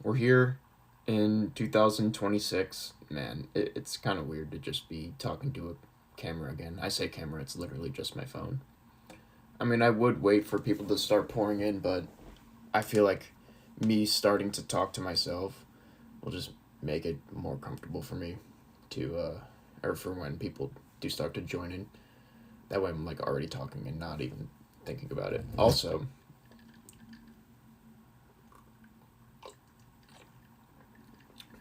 We're here in 2026. Man, it's kind of weird to just be talking to a camera again. I say camera, it's literally just my phone. I mean, I would wait for people to start pouring in, but I feel like me starting to talk to myself will just make it more comfortable for me to, or for when people do start to join in. That way I'm like already talking and not even thinking about it. Also,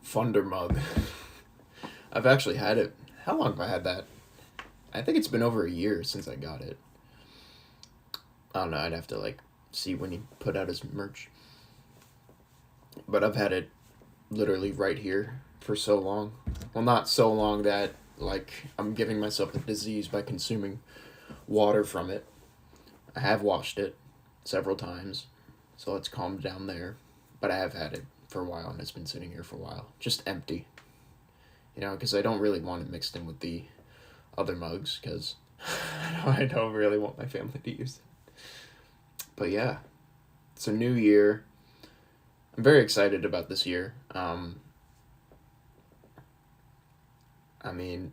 Funder mug. I've actually had it. How long have I had that? I think it's been over a year since I got it. I don't know. I'd have to like see when he put out his merch. But I've had it literally right here for so long. Well, not so long that like I'm giving myself a disease by consuming water from it. I have washed it several times, so it's calmed down there. But I have had it for a while, and it's been sitting here for a while, just empty. Because I don't really want it mixed in with the other mugs, because I don't really want my family to use it. But yeah, it's a new year. I'm very excited about this year. I mean,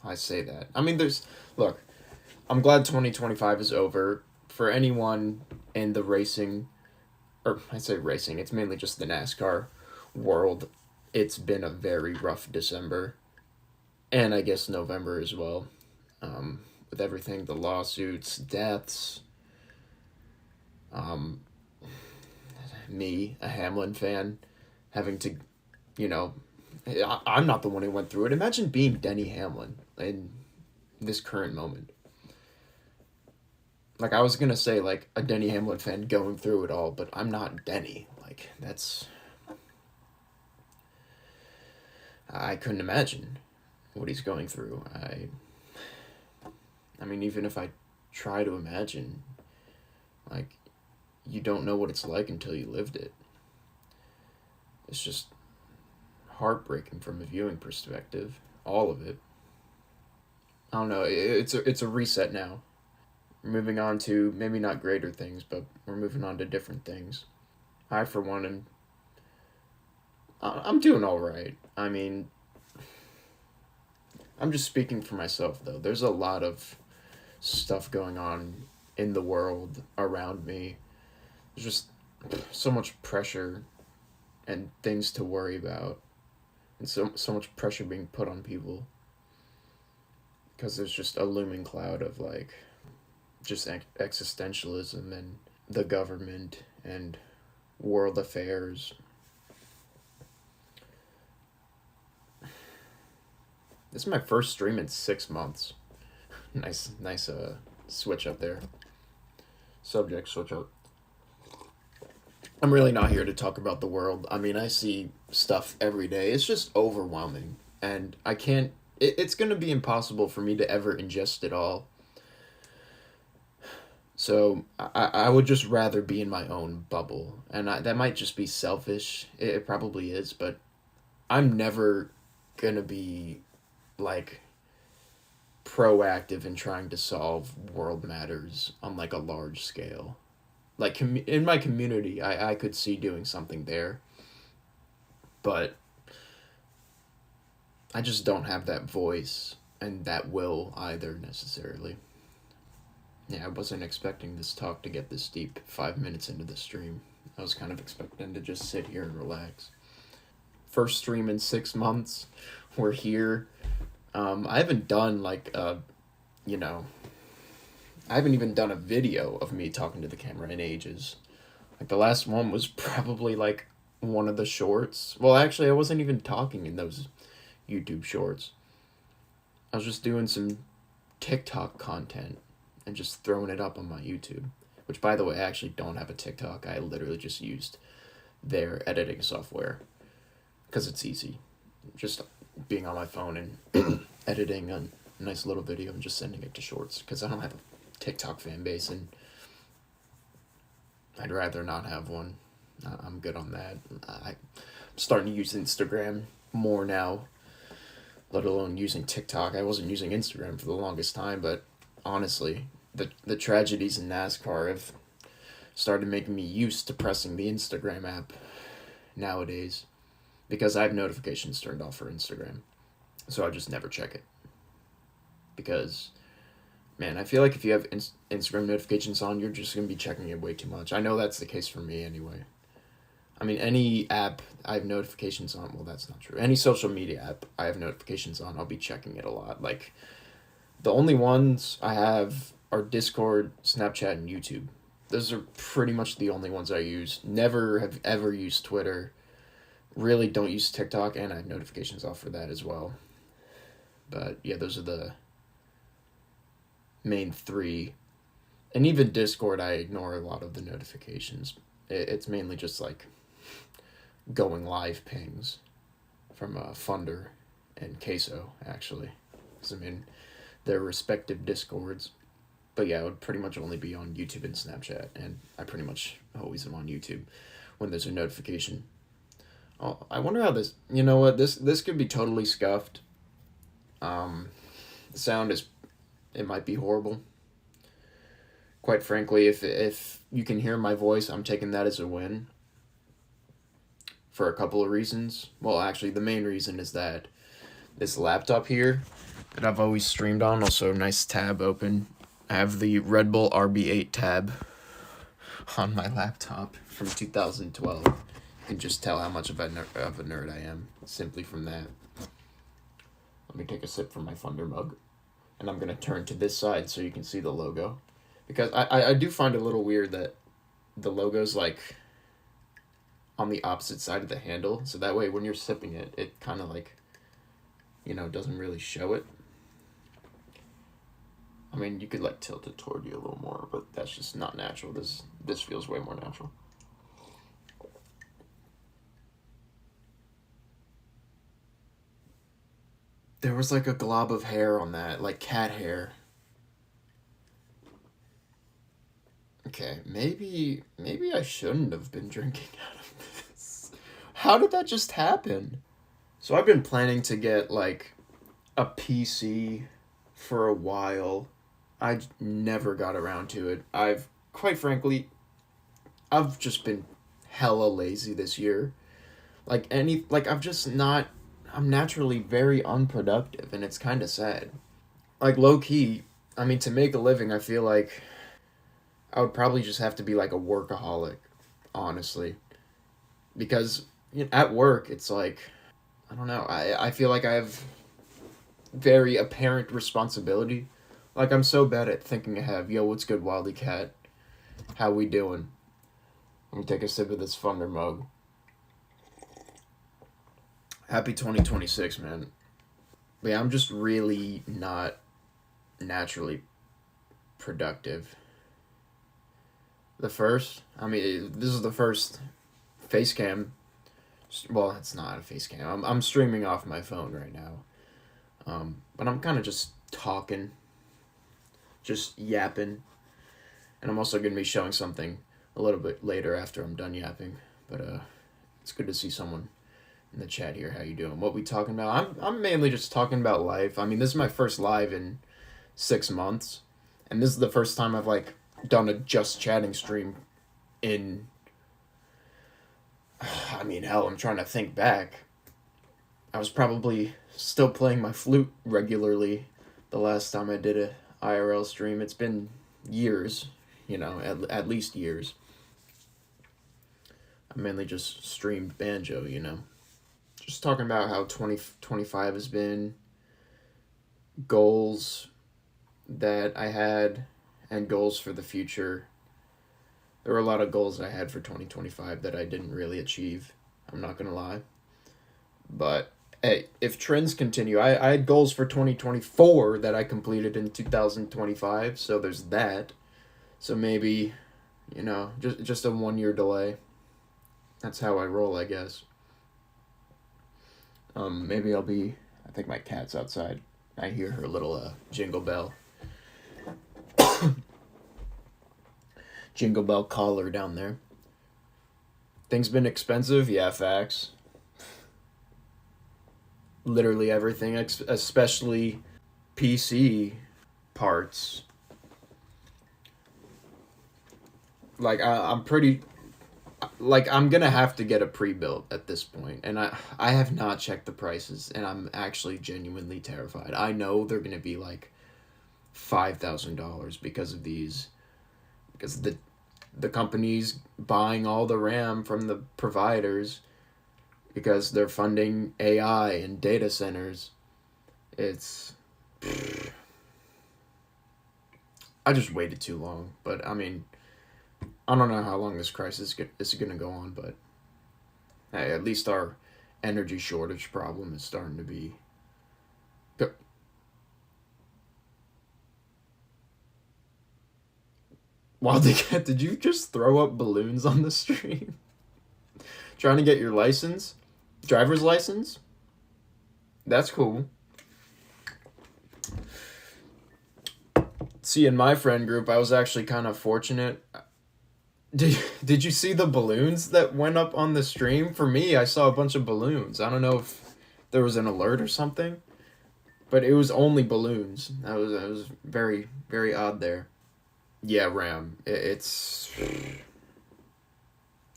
I say that. I mean, look, I'm glad 2025 is over. For anyone in the racing, or I say racing, it's mainly just the NASCAR world, it's been a very rough December. And I guess November as well. With everything, the lawsuits, deaths. Um, Me, a Hamlin fan, having to, you know, I'm not the one who went through it. Imagine being Denny Hamlin in this current moment. Like, I was gonna say, like, a Denny Hamlin fan going through it all, but I'm not Denny. Like, that's. I couldn't imagine what he's going through. I mean, even if I try to imagine, like, you don't know what it's like until you lived it. It's just heartbreaking from a viewing perspective. All of it. I don't know. It's a reset now. We're moving on to maybe not greater things, but we're moving on to different things. I, for one, and I'm doing all right. I mean, I'm just speaking for myself, though. There's a lot of stuff going on in the world around me. There's just so much pressure and things to worry about, and so much pressure being put on people because there's just a looming cloud of like just existentialism and the government and world affairs. This is my first stream in 6 months. Nice switch up there. Subject switch up. I'm really not here to talk about the world. I mean, I see stuff every day. It's just overwhelming. And I can't. It's going to be impossible for me to ever ingest it all. So I would just rather be in my own bubble. And that might just be selfish. It probably is. But I'm never going to be like proactive in trying to solve world matters on like a large scale. Like in my community, I could see doing something there, but I just don't have that voice and that will either necessarily. Yeah, I wasn't expecting this talk to get this deep 5 minutes into the stream. I was kind of expecting to just sit here and relax. First stream in 6 months. We're here. I haven't done like I haven't even done a video of me talking to the camera in ages. Like, the last one was probably, like, one of the shorts. Well, actually, I wasn't even talking in those YouTube shorts. I was just doing some TikTok content and just throwing it up on my YouTube. Which, by the way, I actually don't have a TikTok. I literally just used their editing software. Because it's easy. Just being on my phone and editing a nice little video and just sending it to shorts. Because I don't have a TikTok fan base, and I'd rather not have one. I'm good on that. I'm starting to use Instagram more now, let alone using TikTok. I wasn't using Instagram for the longest time, but honestly, the tragedies in NASCAR have started making me used to pressing the Instagram app nowadays because I have notifications turned off for Instagram. So I just never check it. Because, man, I feel like if you have Instagram notifications on, you're just going to be checking it way too much. I know that's the case for me anyway. I mean, any app I have notifications on, well, that's not true. Any social media app I have notifications on, I'll be checking it a lot. Like, the only ones I have are Discord, Snapchat, and YouTube. Those are pretty much the only ones I use. Never have ever used Twitter. Really don't use TikTok, and I have notifications off for that as well. But, yeah, those are the main three. And even Discord, I ignore a lot of the notifications. It's mainly just, like, going live pings from Funder and Queso, actually. Because, I mean, their respective Discords. But yeah, it would pretty much only be on YouTube and Snapchat, and I pretty much always am on YouTube when there's a notification. Oh, I wonder how this... You know what? This could be totally scuffed. The sound is... It might be horrible. Quite frankly, if you can hear my voice, I'm taking that as a win. For a couple of reasons. Well, actually, the main reason is that this laptop here that I've always streamed on, also nice tab open. I have the Red Bull RB8 tab on my laptop from 2012. You can just tell how much of a nerd I am simply from that. Let me take a sip from my Thunder mug. And I'm going to turn to this side so you can see the logo. Because I do find it a little weird that the logo's like on the opposite side of the handle. So that way when you're sipping it, it kind of like, you know, doesn't really show it. I mean, you could like tilt it toward you a little more, but that's just not natural. This feels way more natural. There was like a glob of hair on that, like cat hair. Okay, maybe I shouldn't have been drinking out of this. How did that just happen? So I've been planning to get like a PC for a while. I never got around to it. Quite frankly, I've just been hella lazy this year. I'm naturally very unproductive, and it's kind of sad. Like, low key, I mean, to make a living, I feel like I would probably just have to be like a workaholic, honestly. Because at work, it's like, I don't know, I feel like I have very apparent responsibility. Like, I'm so bad at thinking ahead. Yo, what's good, Wildy Cat? How we doing? Let me take a sip of this Thunder mug. Happy 2026, man. But yeah, I'm just really not naturally productive. This is the first face cam. Well, it's not a face cam. I'm streaming off my phone right now. But I'm kind of just talking. Just yapping. And I'm also going to be showing something a little bit later after I'm done yapping. But it's good to see someone in the chat here. How you doing? What we talking about? I'm mainly just talking about life. I mean, this is my first live in 6 months. And this is the first time I've like done a just chatting stream in... I mean, hell, I'm trying to think back. I was probably still playing my flute regularly the last time I did a IRL stream. It's been years, at least years. I mainly just streamed banjo, Just talking about how 2025 has been, goals that I had, and goals for the future. There were a lot of goals I had for 2025 that I didn't really achieve. I'm not going to lie. But hey, if trends continue, I had goals for 2024 that I completed in 2025, so there's that. So maybe, just a 1 year delay. That's how I roll, I guess. Maybe I think my cat's outside. I hear her little jingle bell. Jingle bell collar down there. Things been expensive? Yeah, facts. Literally everything, especially PC parts. Like, I'm pretty... like I'm gonna have to get a pre-built at this point, and I have not checked the prices, and I'm actually genuinely terrified. I know they're gonna be like $5,000 because of these, because the company's buying all the RAM from the providers because they're funding AI and data centers. It's I just waited too long, but I mean, I don't know how long this crisis is going to go on, but hey, at least our energy shortage problem is starting to be. Wildcat, did you just throw up balloons on the stream? Trying to get your license? Driver's license? That's cool. See, in my friend group, I was actually kind of fortunate. Did you see the balloons that went up on the stream? For me, I saw a bunch of balloons. I don't know if there was an alert or something, but it was only balloons. That was very very odd there. Yeah, RAM. It's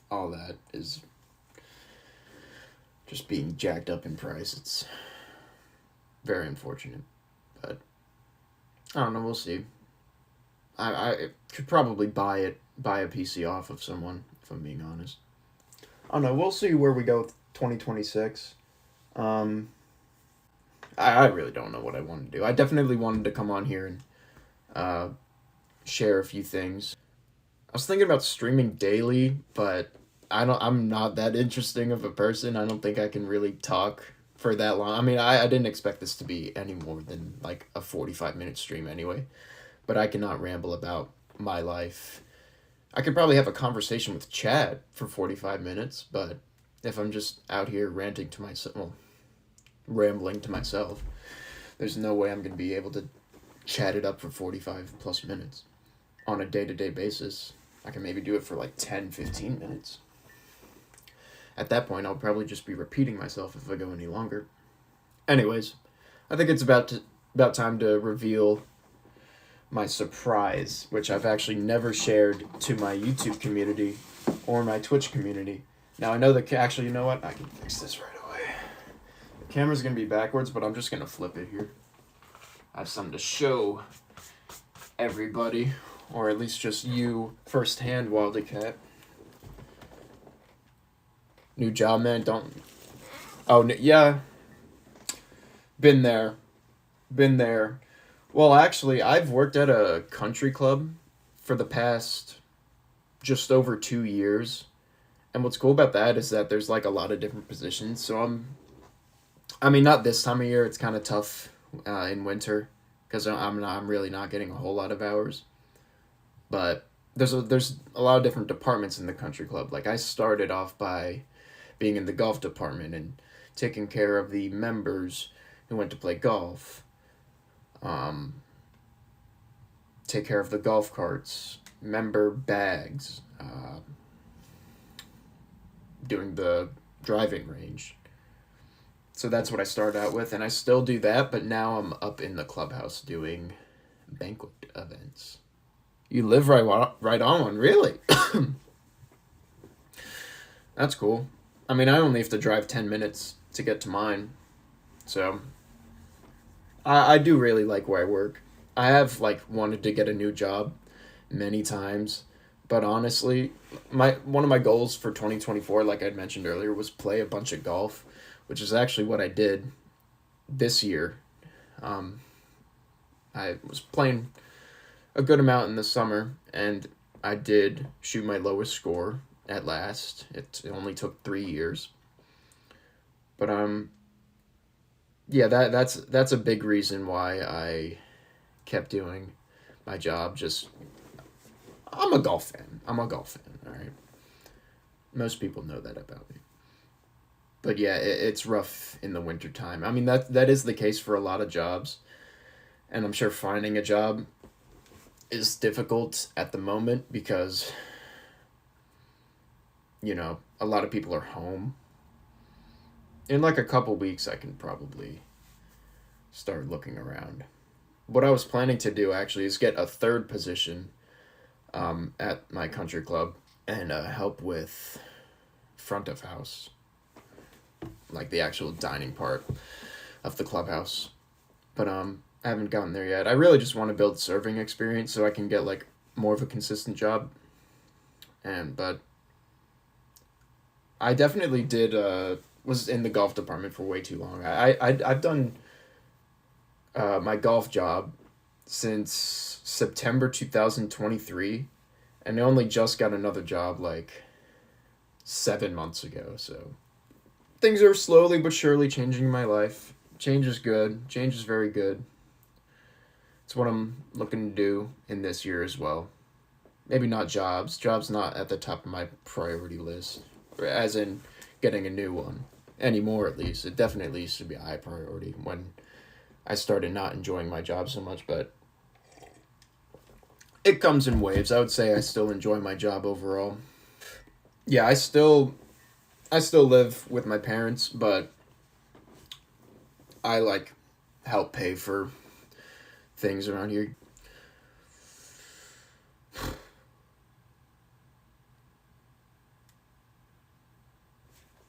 all that is just being jacked up in price. It's very unfortunate, but I don't know. We'll see. I could probably buy a PC off of someone, if I'm being honest. I don't know. We'll see where we go with 2026. Um, I really don't know what I want to do. I definitely wanted to come on here and uh, share a few things. I was thinking about streaming daily, but I'm not that interesting of a person. I don't think I can really talk for that long. I mean, I didn't expect this to be any more than like a 45-minute stream anyway, but I cannot ramble about my life. I could probably have a conversation with Chad for 45 minutes, but if I'm just out here ranting to myself, well, rambling to myself, there's no way I'm going to be able to chat it up for 45 plus minutes on a day-to-day basis. I can maybe do it for like 10, 15 minutes. At that point, I'll probably just be repeating myself if I go any longer. Anyways, I think it's about time to reveal my surprise, which I've actually never shared to my YouTube community or my Twitch community. Now, I know that actually, you know what? I can fix this right away. The camera's going to be backwards, but I'm just going to flip it here. I have something to show everybody, or at least just you firsthand, Wildcat. New job, man. Don't. Oh, yeah. Been there. Well, actually, I've worked at a country club for the past just over 2 years. And what's cool about that is that there's like a lot of different positions. So I mean, not this time of year. It's kind of tough in winter because I'm really not getting a whole lot of hours. But there's a lot of different departments in the country club. Like I started off by being in the golf department and taking care of the members who went to play golf. Take care of the golf carts, member bags, doing the driving range. So that's what I started out with, and I still do that, but now I'm up in the clubhouse doing banquet events. You live right on one, really? That's cool. I mean, I only have to drive 10 minutes to get to mine, so I do really like where I work. I have like wanted to get a new job many times, but honestly, one of my goals for 2024, like I mentioned earlier, was play a bunch of golf, which is actually what I did this year. I was playing a good amount in the summer, and I did shoot my lowest score at last. It only took 3 years, but yeah, that's a big reason why I kept doing my job. Just I'm a golf fan. All right. Most people know that about me. But yeah, it's rough in the wintertime. I mean, that is the case for a lot of jobs. And I'm sure finding a job is difficult at the moment because, a lot of people are home. In like a couple weeks, I can probably start looking around. What I was planning to do actually is get a third position at my country club. and help with front of house, like the actual dining part of the clubhouse. But I haven't gotten there yet. I really just want to build serving experience so I can get like more of a consistent job. But I definitely did was in the golf department for way too long. I've done my golf job since September 2023, and I only just got another job like 7 months ago. So things are slowly but surely changing in my life. Change is good. Change is very good. It's what I'm looking to do in this year as well. Maybe not jobs. Jobs not at the top of my priority list, as in getting a new one anymore. At least it definitely used to be a high priority when I started not enjoying my job so much, but it comes in waves. I would say I still enjoy my job overall. Yeah, I still live with my parents, but I like help pay for things around here.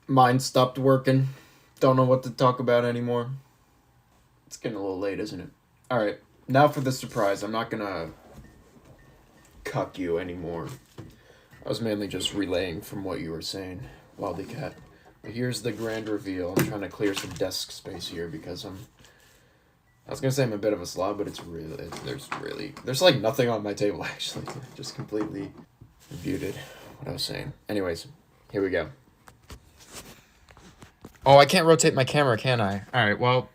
Mine stopped working. Don't know what to talk about anymore. It's getting a little late, isn't it? Alright, now for the surprise. I'm not gonna cuck you anymore. I was mainly just relaying from what you were saying, Wildy Cat. But here's the grand reveal. I'm trying to clear some desk space here because I was gonna say I'm a bit of a slob, but there's like nothing on my table actually. Just completely refuted what I was saying. Anyways, here we go. Oh, I can't rotate my camera, can I? Alright, well,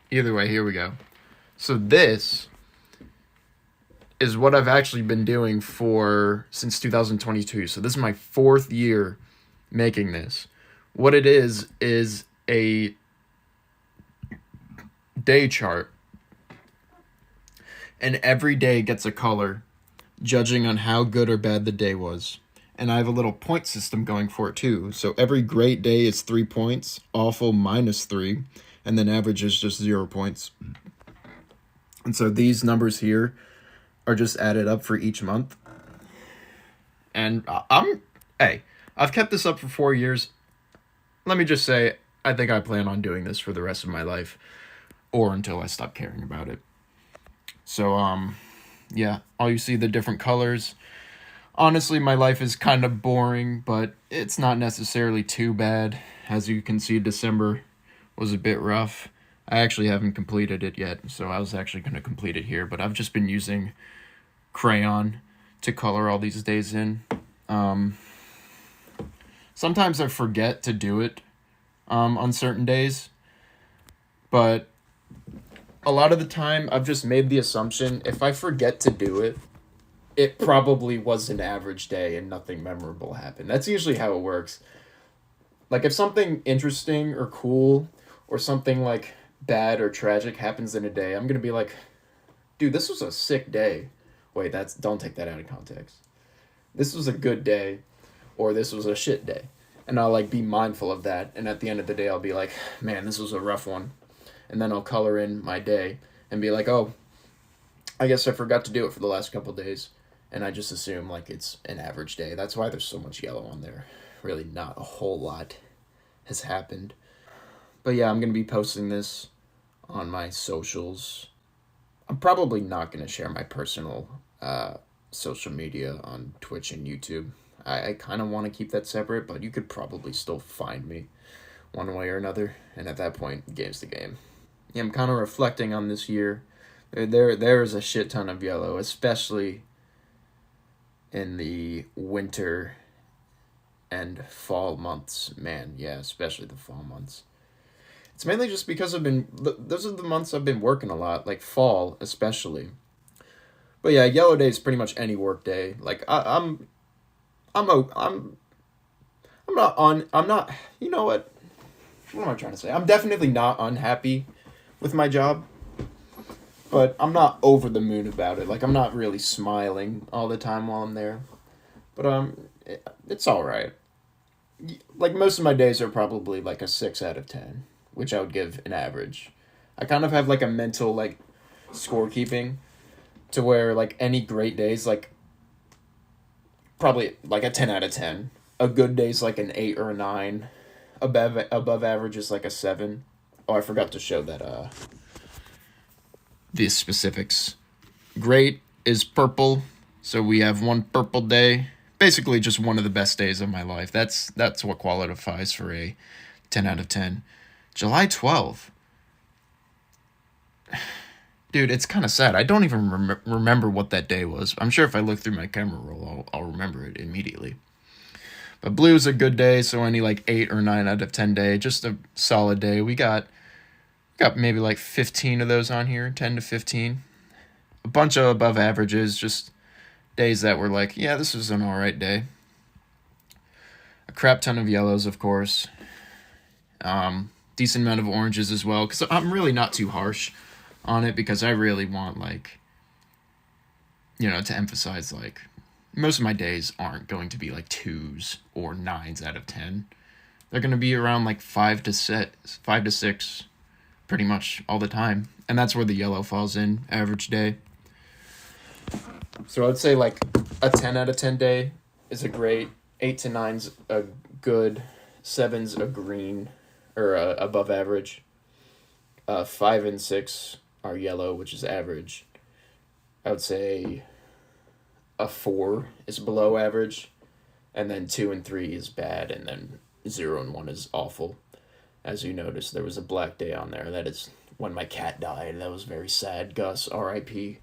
either way, here we go. So this is what I've actually been doing since 2022. So this is my 4th year making this. What it is a day chart. And every day gets a color, judging on how good or bad the day was. And I have a little point system going for it too. So every great day is 3 points, awful -3, and then average is just 0 points. And so these numbers here are just added up for each month. And I've kept this up for 4 years. Let me just say, I think I plan on doing this for the rest of my life, or until I stop caring about it. So, yeah, all you see the different colors. Honestly, my life is kind of boring, but it's not necessarily too bad. As you can see, December was a bit rough. I actually haven't completed it yet, so I was actually going to complete it here, but I've just been using crayon to color all these days in. Sometimes I forget to do it on certain days, but a lot of the time I've just made the assumption if I forget to do it, it probably was an average day and nothing memorable happened. That's usually how it works. Like if something interesting or cool or something like bad or tragic happens in a day, I'm going to be like, dude, this was a sick day. Wait, don't take that out of context. This was a good day or this was a shit day. And I'll like be mindful of that. And at the end of the day, I'll be like, man, this was a rough one. And then I'll color in my day and be like, oh, I guess I forgot to do it for the last couple days. And I just assume like it's an average day. That's why there's so much yellow on there. Really not a whole lot has happened. But yeah, I'm going to be posting this on my socials. I'm probably not going to share my personal social media on Twitch and YouTube. I kind of want to keep that separate, but you could probably still find me one way or another. And at that point, game's the game. Yeah, I'm kind of reflecting on this year. There is a shit ton of yellow, especially in the winter and fall months. Man, yeah, especially the fall months. It's mainly just because those are the months I've been working a lot, like fall especially. But yeah, yellow day is pretty much any work day. Like I'm not, you know what am I trying to say? I'm definitely not unhappy with my job, but I'm not over the moon about it. Like I'm not really smiling all the time while I'm there, but it's all right. Like most of my days are probably like a 6 out of 10, which I would give an average. I kind of have like a mental like scorekeeping to where like any great days, like probably like a 10 out of 10. A good day's like an 8 or a 9. Above average is like a 7. Oh, I forgot to show that the specifics. Great is purple, so we have one purple day. Basically just one of the best days of my life. That's what qualifies for a 10 out of 10. July 12th. Dude, it's kind of sad. I don't even remember what that day was. I'm sure if I look through my camera roll, I'll remember it immediately. But blue's a good day, so any like 8 or 9 out of 10 day, just a solid day. We got maybe like 15 of those on here, 10 to 15. A bunch of above averages, just days that were like, yeah, this was an alright day. A crap ton of yellows, of course. Decent amount of oranges as well, because I'm really not too harsh on it, because I really want, like, you know, to emphasize, like, most of my days aren't going to be like 2s or 9s out of 10. They're going to be around like 5 to 6 pretty much all the time. And that's where the yellow falls in, average day. So I'd say like a 10 out of 10 day is a great, 8 to 9's a good, 7's a green, or above average. 5 and 6 are yellow, which is average. I would say a 4 is below average, and then 2 and 3 is bad, and then 0 and 1 is awful. As you notice, there was a black day on there. That is when my cat died. That was very sad. Gus, R.I.P.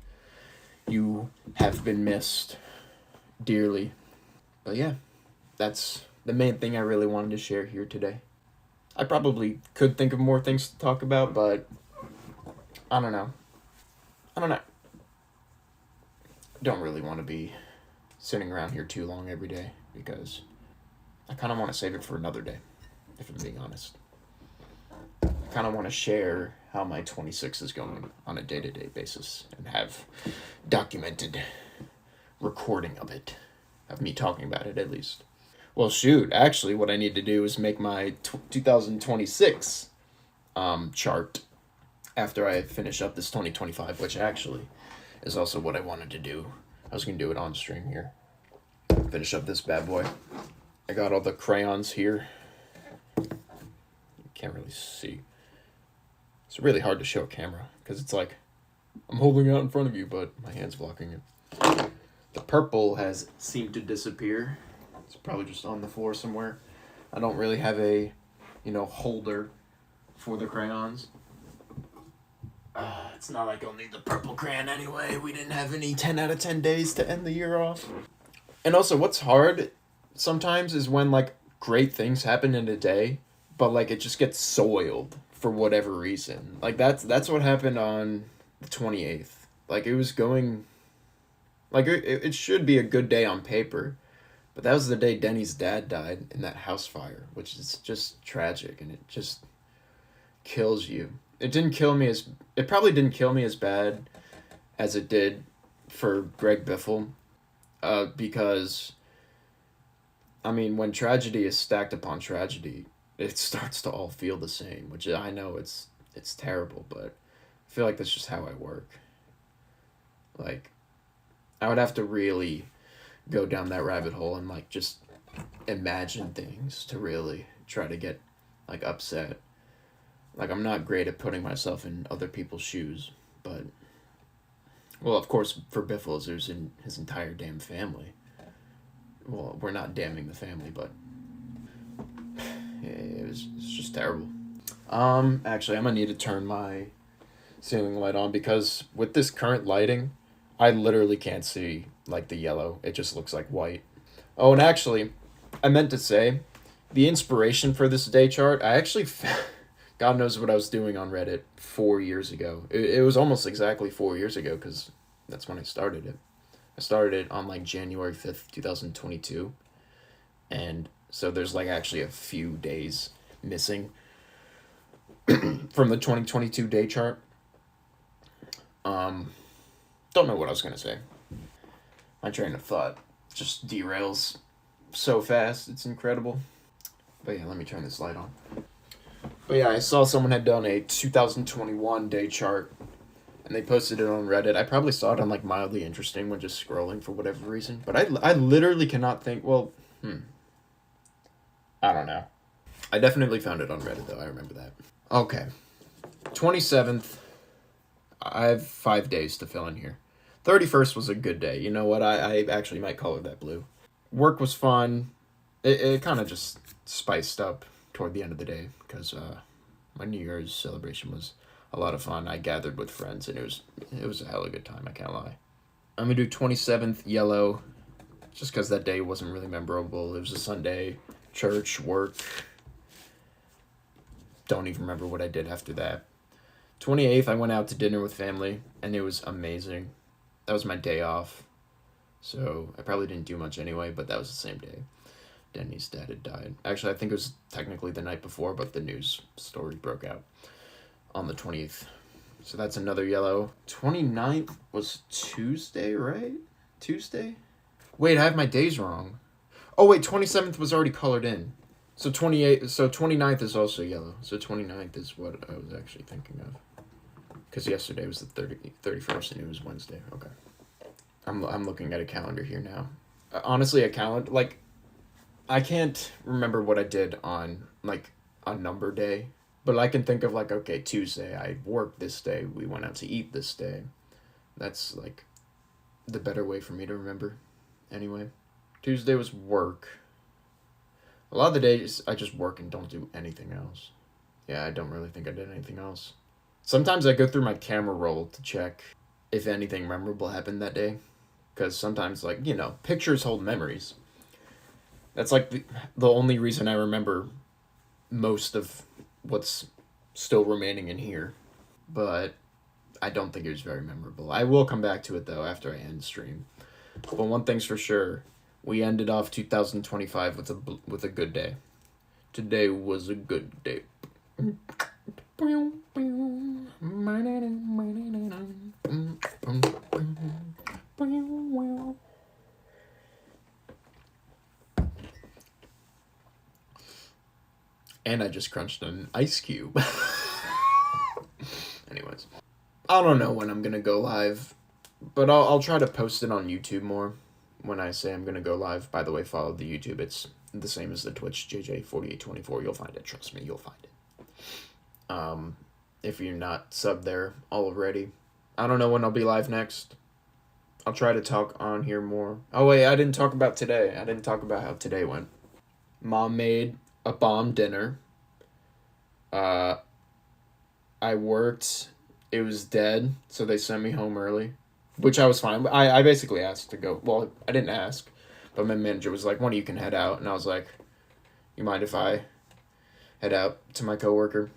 You have been missed dearly. But yeah, that's the main thing I really wanted to share here today. I probably could think of more things to talk about, but I don't know. Don't really want to be sitting around here too long every day, because I kind of want to save it for another day, if I'm being honest. I kind of want to share how my 26 is going on a day-to-day basis and have documented recording of it, of me talking about it at least. Well, shoot, actually what I need to do is make my 2026 chart after I finish up this 2025, which actually is also what I wanted to do. I was going to do it on stream here. Finish up this bad boy. I got all the crayons here. You can't really see. It's really hard to show a camera, because it's like I'm holding it out in front of you, but my hand's blocking it. The purple has seemed to disappear. It's probably just on the floor somewhere. I don't really have a, holder for the crayons. It's not like I'll need the purple crayon anyway. We didn't have any 10 out of 10 days to end the year off. And also, what's hard sometimes is when, like, great things happen in a day, but, like, it just gets soiled for whatever reason. Like, that's what happened on the 28th. Like, it was going... Like, it should be a good day on paper, but that was the day Denny's dad died in that house fire, which is just tragic, and it just kills you. It probably didn't kill me as bad as it did for Greg Biffle, because, I mean, when tragedy is stacked upon tragedy, it starts to all feel the same, which I know it's terrible, but I feel like that's just how I work. Like, I would have to really go down that rabbit hole and, like, just imagine things to really try to get, like, upset. Like, I'm not great at putting myself in other people's shoes, but... Well, of course, for Biffles, there's his entire damn family. Well, we're not damning the family, but... It's just terrible. Actually, I'm gonna need to turn my ceiling light on, because with this current lighting, I literally can't see, like, the yellow. It just looks like white. Oh, and actually, I meant to say, the inspiration for this day chart, I actually... God knows what I was doing on Reddit 4 years ago. It was almost exactly 4 years ago, because that's when I started it. I started it on, like, January 5th, 2022. And so there's, like, actually a few days missing from the 2022 day chart. Don't know what I was going to say. My train of thought just derails so fast. It's incredible. But yeah, let me turn this light on. But yeah, I saw someone had done a 2021 day chart, and they posted it on Reddit. I probably saw it on like Mildly Interesting when just scrolling for whatever reason. But I literally cannot think. Well, I don't know. I definitely found it on Reddit though. I remember that. Okay, 27th. I have 5 days to fill in here. 31st was a good day. You know what? I actually might color that blue. Work was fun. It kind of just spiced up toward the end of the day because my New Year's celebration was a lot of fun. I gathered with friends and it was a hella good time. I can't lie. I'm gonna do 27th yellow, just because that day wasn't really memorable. It was a Sunday, church, work. Don't even remember what I did after that. 28th, I went out to dinner with family, and it was amazing. That was my day off, so I probably didn't do much anyway, but that was the same day. Denny's dad had died. Actually, I think it was technically the night before, but the news story broke out on the 20th. So that's another yellow. 29th was Tuesday, right? Tuesday? Wait, I have my days wrong. Oh, wait, 27th was already colored in. So 29th is also yellow. So 29th is what I was actually thinking of. Because yesterday was the 31st and it was Wednesday. Okay. I'm looking at a calendar here now. Honestly, a calendar, like, I can't remember what I did on, like, a number day. But I can think of, like, okay, Tuesday, I worked this day. We went out to eat this day. That's, like, the better way for me to remember. Anyway. Tuesday was work. A lot of the days, I just work and don't do anything else. Yeah, I don't really think I did anything else. Sometimes I go through my camera roll to check if anything memorable happened that day. Because sometimes, like, you know, pictures hold memories. That's, like, the only reason I remember most of what's still remaining in here. But I don't think it was very memorable. I will come back to it, though, after I end stream. But one thing's for sure. We ended off 2025 with a good day. Today was a good day. And I just crunched an ice cube. Anyways. I don't know when I'm gonna go live, but I'll try to post it on YouTube more when I say I'm gonna go live. By the way, follow the YouTube. It's the same as the Twitch, JJ4824. You'll find it. Trust me, you'll find it. If you're not subbed there already. I don't know when I'll be live next. I'll try to talk on here more. Oh, wait, I didn't talk about today. I didn't talk about how today went. Mom made a bomb dinner. I worked. It was dead, so they sent me home early, which I was fine. I basically asked to go. Well, I didn't ask, but my manager was like, one of you can head out. And I was like, you mind if I head out to my coworker?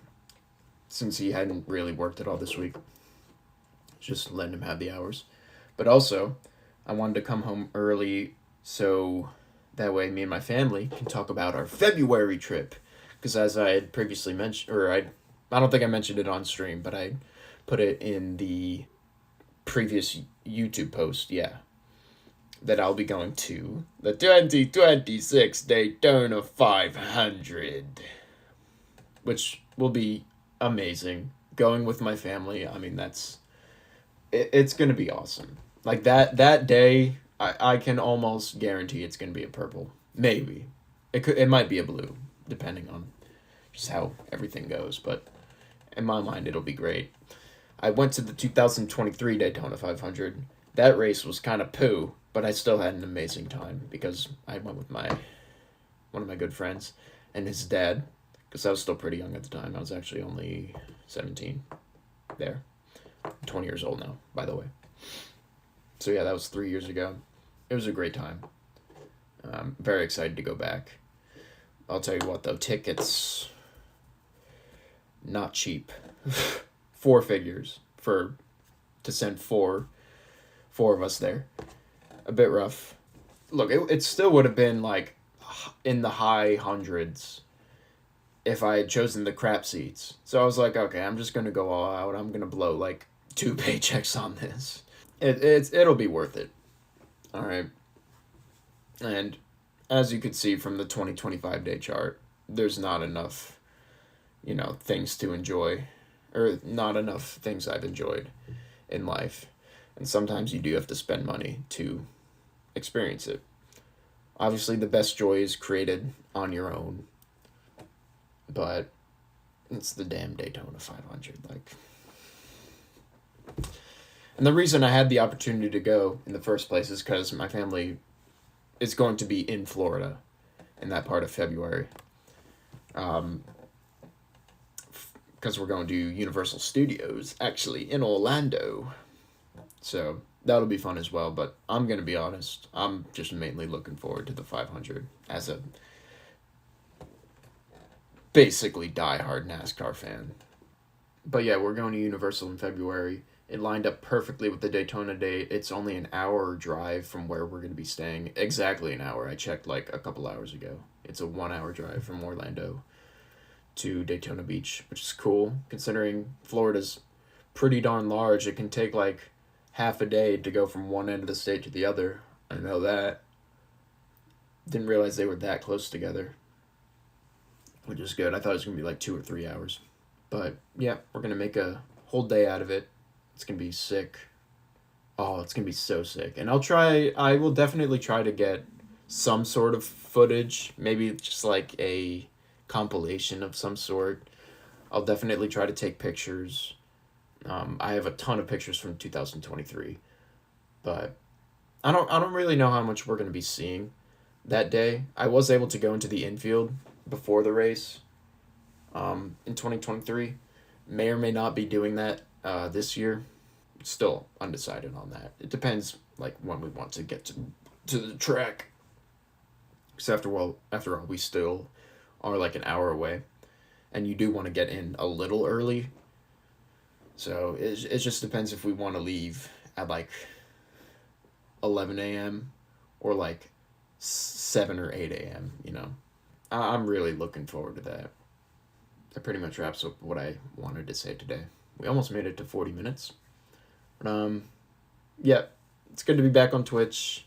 Since he hadn't really worked at all this week. Just letting him have the hours. But also, I wanted to come home early so that way me and my family can talk about our February trip. Because as I had previously mentioned, or I don't think I mentioned it on stream, but I put it in the previous YouTube post, yeah. That I'll be going to the 2026 Daytona 500. Which will be amazing. Going with my family, I mean, it's gonna be awesome. Like that day, I can almost guarantee it's gonna be a purple. Maybe it might be a blue, depending on just how everything goes. But in my mind, it'll be great. I went to the 2023 Daytona 500. That race was kind of poo, but I still had an amazing time because I went with one of my good friends and his dad. Because I was still pretty young at the time. I was actually only 17 there. I'm 20 years old now, by the way. So yeah, that was 3 years ago. It was a great time. I'm very excited to go back. I'll tell you what, though. Tickets, not cheap. 4 figures to send four of us there. A bit rough. Look, it still would have been like in the high hundreds if I had chosen the crap seats. So I was like, okay, I'm just gonna go all out. I'm gonna blow like 2 paychecks on this. It'll be worth it. All right. And as you could see from the 2025 day chart, there's not enough, things to enjoy, or not enough things I've enjoyed in life. And sometimes you do have to spend money to experience it. Obviously, the best joy is created on your own, but it's the damn Daytona 500. Like, and the reason I had the opportunity to go in the first place is because my family is going to be in Florida in that part of February. Because we're going to Universal Studios, actually, in Orlando. So that'll be fun as well. But I'm going to be honest, I'm just mainly looking forward to the 500 as a basically diehard NASCAR fan. But yeah, we're going to Universal in February. It lined up perfectly with the Daytona date. It's only an hour drive from where we're going to be staying. Exactly an hour. I checked like a couple hours ago. It's a 1 hour drive from Orlando to Daytona Beach, which is cool considering Florida's pretty darn large. It can take like half a day to go from one end of the state to the other. I know that. Didn't realize they were that close together, which is good. I thought it was going to be like 2 or 3 hours. But yeah, we're going to make a whole day out of it. It's going to be sick. Oh, it's going to be so sick. And I will definitely try to get some sort of footage, maybe just like a compilation of some sort. I'll definitely try to take pictures. I have a ton of pictures from 2023, but I don't really know how much we're going to be seeing that day. I was able to go into the infield before the race in 2023. May or may not be doing that this year. Still undecided on that. It depends like when we want to get to the track. Because after all, we still are like an hour away, and you do want to get in a little early. So it just depends if we want to leave at like 11 a.m. or like 7 or 8 a.m. You know, I'm really looking forward to that. That pretty much wraps up what I wanted to say today. We almost made it to 40 minutes. But, yeah, it's good to be back on Twitch.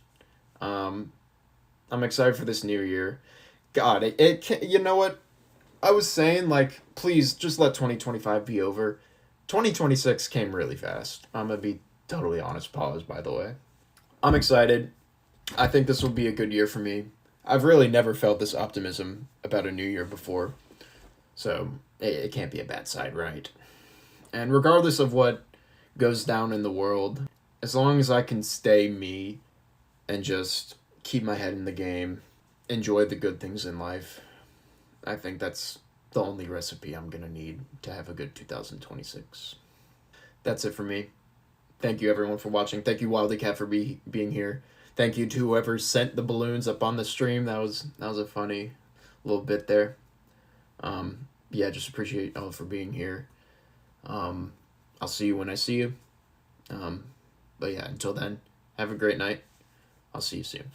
I'm excited for this new year. God, it can, you know what? I was saying, like, please just let 2025 be over. 2026 came really fast. I'm going to be totally honest. Pause, by the way. I'm excited. I think this will be a good year for me. I've really never felt this optimism about a new year before. So it can't be a bad side, right? And regardless of what goes down in the world, as long as I can stay me and just keep my head in the game, enjoy the good things in life, I think that's the only recipe I'm going to need to have a good 2026. That's it for me. Thank you everyone for watching. Thank you Wildycat for being here. Thank you to whoever sent the balloons up on the stream. That was a funny little bit there. Yeah, just appreciate y'all for being here. I'll see you when I see you. But yeah, until then, have a great night. I'll see you soon.